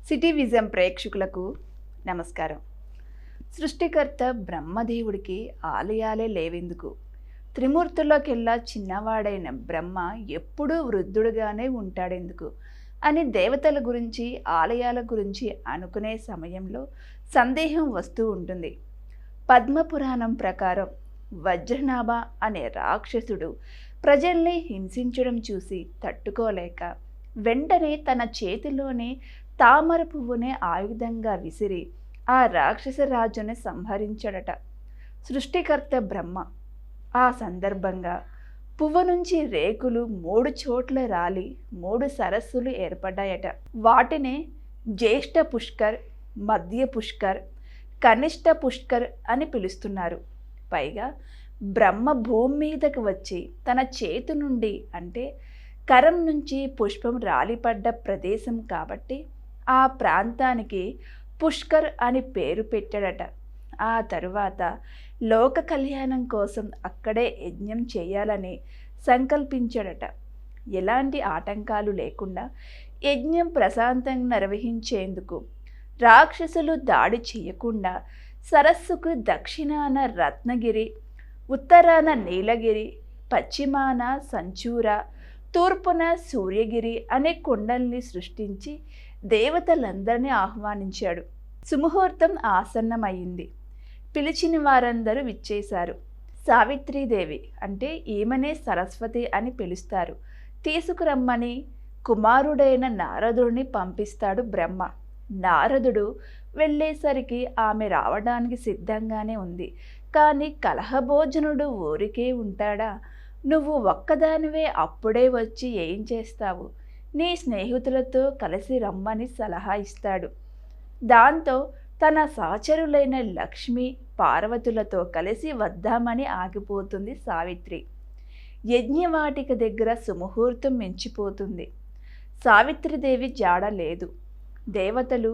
City vision ప్రేక్షకులకు నమస్కారం. సృష్టికర్త బ్రహ్మదేవుడికి ఆలయాలే లేవెందుకు? త్రిమూర్తుల్లోకెల్లా చిన్నవాడైన బ్రహ్మ ఎప్పుడూ వృద్ధుడుగానే ఉంటాడెందుకు అని దేవతల గురించి, ఆలయాల గురించి అనుకునే సమయంలో సందేహం వస్తూ ఉంటుంది. పద్మపురాణం ప్రకారం వజ్రనాభ అనే రాక్షసుడు ప్రజల్ని హింసించడం చూసి తట్టుకోలేక వెంటనే తన చేతిలోనే తామర పువ్వునే ఆయుధంగా విసిరి ఆ రాక్షస రాజుని సంహరించడట సృష్టికర్త బ్రహ్మ. ఆ సందర్భంగా పువ్వు నుంచి రేకులు 3 చోట్ల రాలి 3 సరస్సులు ఏర్పడ్డాయట. వాటినే జ్యేష్ఠ పుష్కర్, మధ్య పుష్కర్, కనిష్ట పుష్కర్ అని పిలుస్తున్నారు. పైగా బ్రహ్మ భూమి మీదకు వచ్చి తన చేతి నుండి అంటే కరం నుంచి పుష్పం రాలిపడ్డ ప్రదేశం కాబట్టి ఆ ప్రాంతానికి పుష్కర్ అని పేరు పెట్టాడట. ఆ తరువాత లోక కళ్యాణం కోసం అక్కడే యజ్ఞం చేయాలని సంకల్పించాడట. ఎలాంటి ఆటంకాలు లేకుండా యజ్ఞం ప్రశాంతంగా నిర్వహించేందుకు రాక్షసులు దాడి చేయకుండా సరస్సుకు దక్షిణాన రత్నగిరి, ఉత్తరాన నీలగిరి, పశ్చిమాన సంచూర, తూర్పున సూర్యగిరి అనే కొండల్ని సృష్టించి దేవతలందరినీ ఆహ్వానించాడు. సుముహూర్తం ఆసన్నమైంది. పిలిచిన వారందరూ విచ్చేశారు. సావిత్రీదేవి అంటే ఈమెనే సరస్వతి అని పిలుస్తారు. తీసుకురమ్మని కుమారుడైన నారదుడిని పంపిస్తాడు బ్రహ్మ. నారదుడు వెళ్ళేసరికి ఆమె రావడానికి సిద్ధంగానే ఉంది. కానీ కలహభోజనుడు ఊరికే ఉంటాడా? నువ్వు ఒక్కదానివే అప్పుడే వచ్చి ఏం చేస్తావు? నీ స్నేహితులతో కలిసి రమ్మని సలహా ఇస్తాడు. దాంతో తన సహచరులైన లక్ష్మి, పార్వతులతో కలిసి వద్దామని ఆగిపోతుంది సావిత్రి. యజ్ఞవాటిక దగ్గర సుముహూర్తం మించిపోతుంది. సావిత్రిదేవి జాడ లేదు. దేవతలు,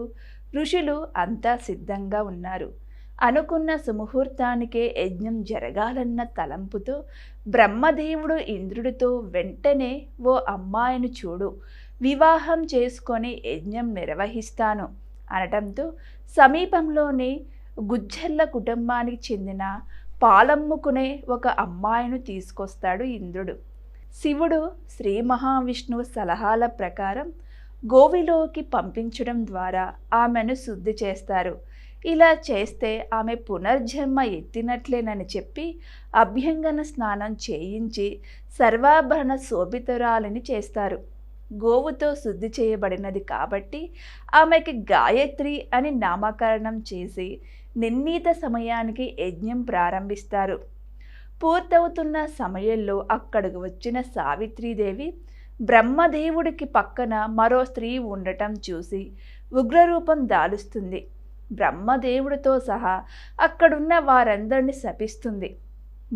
ఋషులు అంతా సిద్ధంగా ఉన్నారు. అనుకున్న సుముహూర్తానికే యజ్ఞం జరగాలన్న తలంపుతో బ్రహ్మదేవుడు ఇంద్రుడితో వెంటనే ఓ అమ్మాయిని చూడు, వివాహం చేసుకొని యజ్ఞం నిర్వహిస్తాను అనటంతో సమీపంలోని గుజ్జర్ల కుటుంబానికి చెందిన పాలమ్ముకునే ఒక అమ్మాయిని తీసుకొస్తాడు ఇంద్రుడు. శివుడు శ్రీ మహావిష్ణువు సలహాల ప్రకారం గోవిలోకి పంపించడం ద్వారా ఆమెను శుద్ధి చేస్తారు. ఇలా చేస్తే ఆమె పునర్జన్మ ఎత్తినట్లేనని చెప్పి అభ్యంగన స్నానం చేయించి సర్వాభరణ శోభితురాలిని చేస్తారు. గోవుతో శుద్ధి చేయబడినది కాబట్టి ఆమెకి గాయత్రి అని నామకరణం చేసి నిర్ణీత సమయానికి యజ్ఞం ప్రారంభిస్తారు. పూర్తవుతున్న సమయంలో అక్కడికి వచ్చిన సావిత్రీదేవి బ్రహ్మదేవుడికి పక్కన మరో స్త్రీ ఉండటం చూసి ఉగ్రరూపం దాలుస్తుంది. బ్రహ్మదేవుడితో సహా అక్కడున్న వారందరినీ శపిస్తుంది.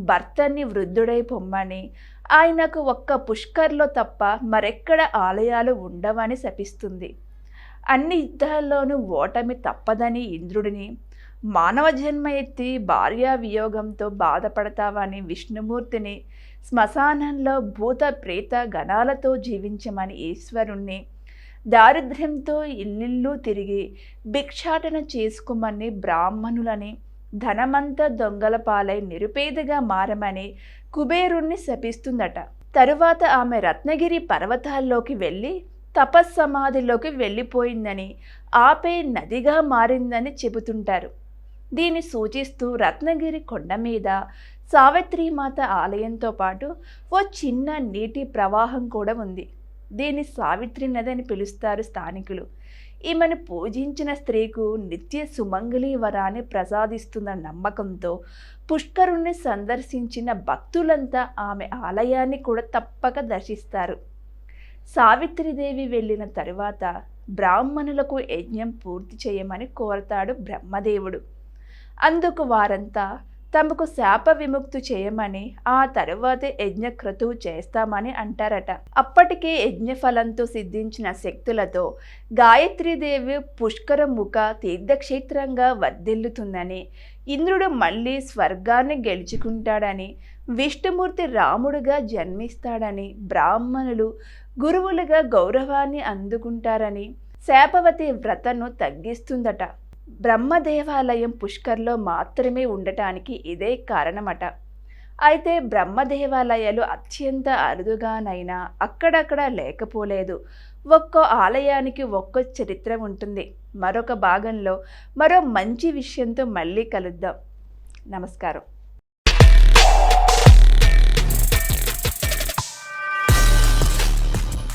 భర్తని వృద్ధుడై పొమ్మని, ఆయనకు ఒక్క పుష్కర్లో తప్ప మరెక్కడ ఆలయాలు ఉండవని శపిస్తుంది. అన్ని యుద్ధాల్లోనూ ఓటమి తప్పదని ఇంద్రుడిని, మానవ జన్మ ఎత్తి భార్యా వియోగంతో బాధపడతావని విష్ణుమూర్తిని, శ్మశానంలో భూత ప్రేత గణాలతో జీవించమని ఈశ్వరుణ్ణి, దారిద్ర్యంతో ఇల్లిల్లు తిరిగి భిక్షాటన చేసుకోమని బ్రాహ్మణులని, ధనమంతా దొంగల పాలై నిరుపేదగా మారమని కుబేరుణ్ణి శపిస్తుందట. తరువాత ఆమె రత్నగిరి పర్వతాల్లోకి వెళ్ళి తపస్సమాధిలోకి వెళ్ళిపోయిందని, ఆపే నదిగా మారిందని చెబుతుంటారు. దీన్ని సూచిస్తూ రత్నగిరి కొండ మీద సావిత్రీమాత ఆలయంతో పాటు ఓ చిన్న నీటి ప్రవాహం కూడా ఉంది. దీన్ని సావిత్రి నది అని పిలుస్తారు స్థానికులు. ఈమెను పూజించిన స్త్రీకు నిత్య సుమంగళి వరాన్ని ప్రసాదిస్తున్న నమ్మకంతో పుష్కరుణ్ణి సందర్శించిన భక్తులంతా ఆమె ఆలయాన్ని కూడా తప్పక దర్శిస్తారు. సావిత్రిదేవి వెళ్ళిన తరువాత బ్రాహ్మణులకు యజ్ఞం పూర్తి చేయమని కోరతాడు బ్రహ్మదేవుడు. అందుకు వారంతా తమకు శాప విముక్తి చేయమని, ఆ తరువాతే యజ్ఞక్రతువు చేస్తామని అంటారట. అప్పటికే యజ్ఞఫలంతో సిద్ధించిన శక్తులతో గాయత్రీదేవి పుష్కర ముఖ తీర్థక్షేత్రంగా వర్ధిల్లుతుందని, ఇంద్రుడు మళ్ళీ స్వర్గాన్ని గెలుచుకుంటాడని, విష్ణుమూర్తి రాముడుగా జన్మిస్తాడని, బ్రాహ్మణులు గురువులుగా గౌరవాన్ని అందుకుంటారని, శాపవతి వ్రతను తగ్గిస్తుందట. బ్రహ్మ దేవాలయం పుష్కర్లో మాత్రమే ఉండటానికి ఇదే కారణమట. అయితే బ్రహ్మ దేవాలయాలు అత్యంత అరుదుగానైనా అక్కడక్కడ లేకపోలేదు. ఒక్కో ఆలయానికి ఒక్కో చరిత్ర ఉంటుంది. మరొక భాగంలో మరో మంచి విషయంతో మళ్ళీ కలుద్దాం. నమస్కారం.